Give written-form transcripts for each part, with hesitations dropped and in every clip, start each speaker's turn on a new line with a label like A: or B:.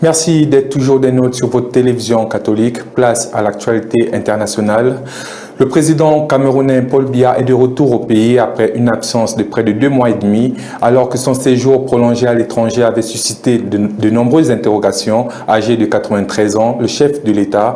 A: Merci d'être toujours des nôtres sur votre télévision catholique. Place à l'actualité internationale. Le président camerounais Paul Biya est de retour au pays après une absence de près de 2 mois et demi, alors que son séjour prolongé à l'étranger avait suscité de nombreuses interrogations. Âgé de 93 ans, le chef de l'État,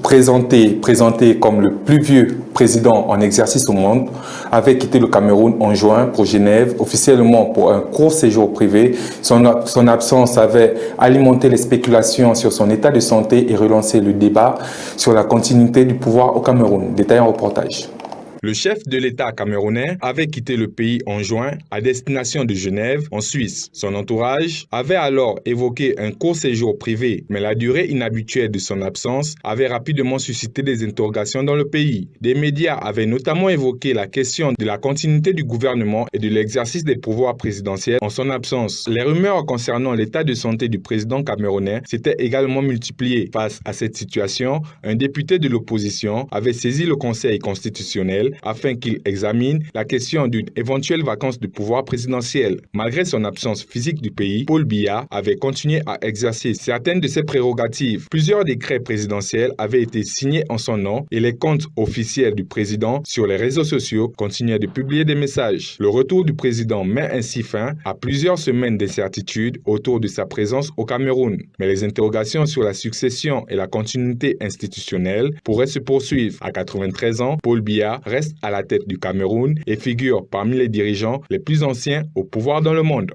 A: présenté comme le plus vieux président en exercice au monde, avait quitté le Cameroun en juin pour Genève, officiellement pour un court séjour privé. Son absence avait alimenté les spéculations sur son état de santé et relancé le débat sur la continuité du pouvoir au Cameroun. Détaillant reportage.
B: Le chef de l'État camerounais avait quitté le pays en juin à destination de Genève, en Suisse. Son entourage avait alors évoqué un court séjour privé, mais la durée inhabituelle de son absence avait rapidement suscité des interrogations dans le pays. Des médias avaient notamment évoqué la question de la continuité du gouvernement et de l'exercice des pouvoirs présidentiels en son absence. Les rumeurs concernant l'état de santé du président camerounais s'étaient également multipliées. Face à cette situation, un député de l'opposition avait saisi le Conseil constitutionnel afin qu'il examine la question d'une éventuelle vacance du pouvoir présidentiel. Malgré son absence physique du pays, Paul Biya avait continué à exercer certaines de ses prérogatives. Plusieurs décrets présidentiels avaient été signés en son nom et les comptes officiels du président sur les réseaux sociaux continuaient de publier des messages. Le retour du président met ainsi fin à plusieurs semaines d'incertitude autour de sa présence au Cameroun. Mais les interrogations sur la succession et la continuité institutionnelle pourraient se poursuivre. À 93 ans, Paul Biya reste à la tête du Cameroun et figure parmi les dirigeants les plus anciens au pouvoir dans le monde.